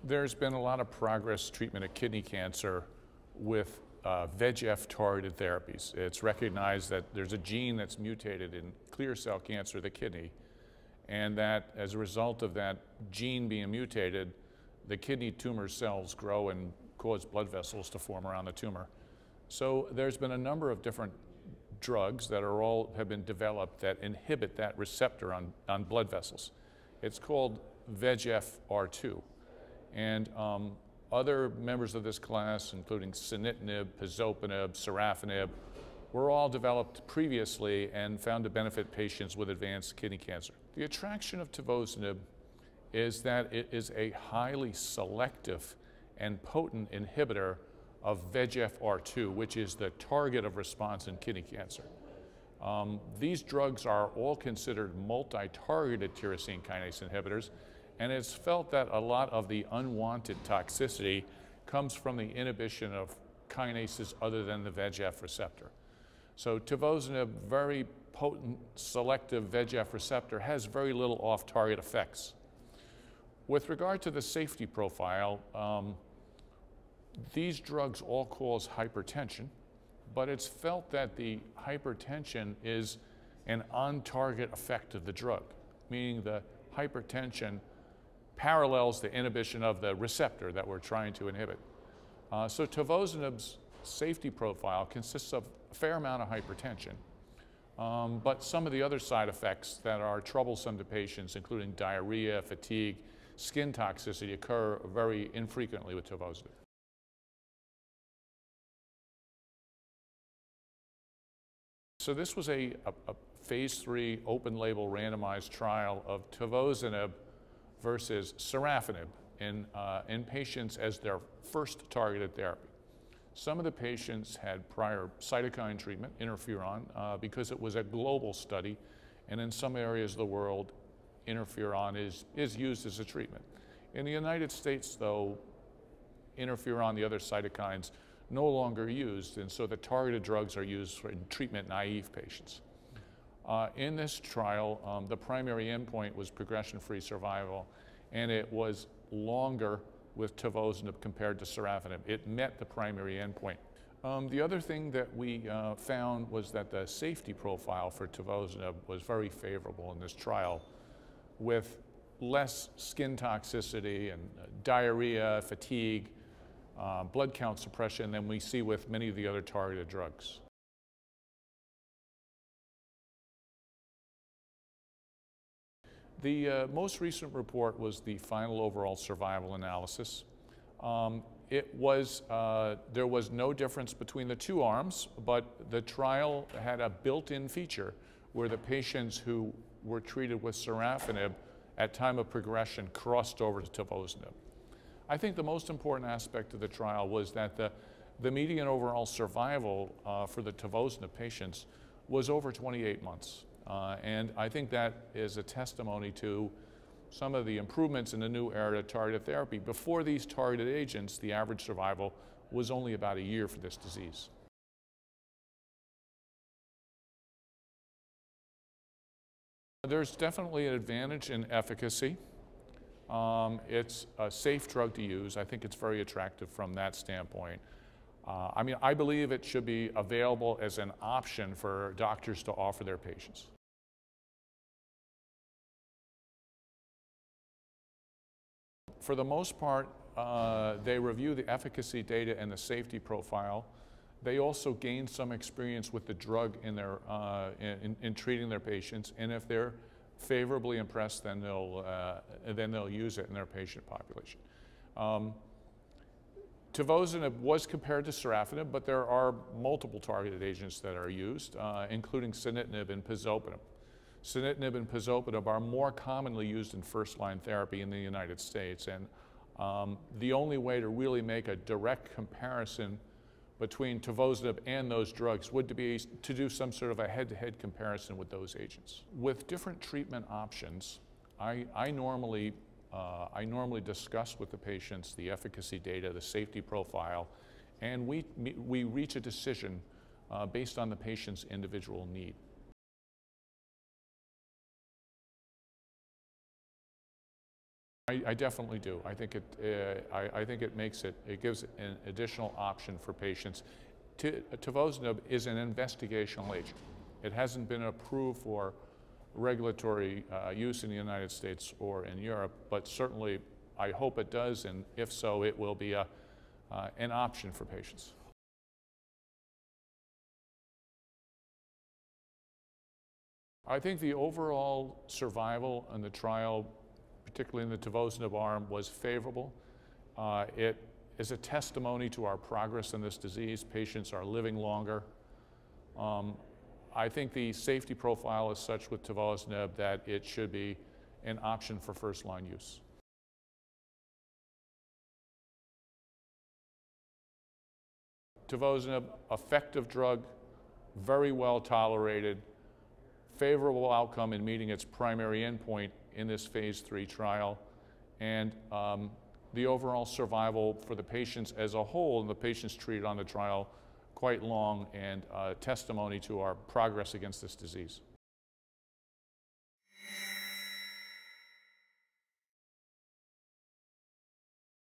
There's been a lot of progress treatment of kidney cancer with VEGF-targeted therapies. It's recognized that there's a gene that's mutated in clear cell cancer of the kidney, and that as a result of that gene being mutated, the kidney tumor cells grow and cause blood vessels to form around the tumor. So there's been a number of different drugs that have been developed that inhibit that receptor on blood vessels. It's called VEGF-R2. And other members of this class, including sunitinib, pazopanib, sorafenib, were all developed previously and found to benefit patients with advanced kidney cancer. The attraction of tivozanib is that it is a highly selective and potent inhibitor of VEGF-R2, which is the target of response in kidney cancer. These drugs are all considered multi-targeted tyrosine kinase inhibitors, and it's felt that a lot of the unwanted toxicity comes from the inhibition of kinases other than the VEGF receptor. So tivozanib, very potent selective VEGF receptor, has very little off-target effects. With regard to the safety profile, these drugs all cause hypertension, but it's felt that the hypertension is an on-target effect of the drug, meaning the hypertension parallels the inhibition of the receptor that we're trying to inhibit. So tivozanib's safety profile consists of a fair amount of hypertension, but some of the other side effects that are troublesome to patients, including diarrhea, fatigue, skin toxicity, occur very infrequently with tivozanib. So this was a phase 3 open-label randomized trial of tivozanib versus sorafenib in patients as their first targeted therapy. Some of the patients had prior cytokine treatment, interferon, because it was a global study, and in some areas of the world, interferon is used as a treatment. In the United States, though, interferon, the other cytokines, no longer used, and so the targeted drugs are used in treatment-naive patients. In this trial, the primary endpoint was progression-free survival, and it was longer with tivozanib compared to sorafenib. It met the primary endpoint. The other thing that we found was that the safety profile for tivozanib was very favorable in this trial, with less skin toxicity and diarrhea, fatigue, blood count suppression than we see with many of the other targeted drugs. The most recent report was the final overall survival analysis. There was no difference between the two arms, but the trial had a built-in feature where the patients who were treated with sorafenib at time of progression crossed over to tivozanib. I think the most important aspect of the trial was that the median overall survival for the tivozanib patients was over 28 months. And I think that is a testimony to some of the improvements in the new era of targeted therapy. Before these targeted agents, the average survival was only about a year for this disease. There's definitely an advantage in efficacy. It's a safe drug to use. I think it's very attractive from that standpoint. I believe it should be available as an option for doctors to offer their patients. For the most part, they review the efficacy data and the safety profile. They also gain some experience with the drug in treating their patients, and if they're favorably impressed, then they'll use it in their patient population. Tivozanib was compared to sorafenib, but there are multiple targeted agents that are used, including sunitinib and pazopanib. Sunitinib and pazopanib are more commonly used in first-line therapy in the United States, and the only way to really make a direct comparison between tivozanib and those drugs would be to do some sort of a head-to-head comparison with those agents. With different treatment options, I normally discuss with the patients the efficacy data, the safety profile, and we reach a decision based on the patient's individual need. I definitely do. I think it gives an additional option for patients. Tivozanib is an investigational agent. It hasn't been approved for regulatory use in the United States or in Europe, but certainly I hope it does, and if so, it will be an option for patients. I think the overall survival in the trial, particularly in the tivozanib arm, was favorable. It is a testimony to our progress in this disease. Patients are living longer. I think the safety profile is such with tivozanib that it should be an option for first-line use. Tivozanib, effective drug, very well tolerated, favorable outcome in meeting its primary endpoint in this phase 3 trial, and the overall survival for the patients as a whole and the patients treated on the trial quite long, and testimony to our progress against this disease.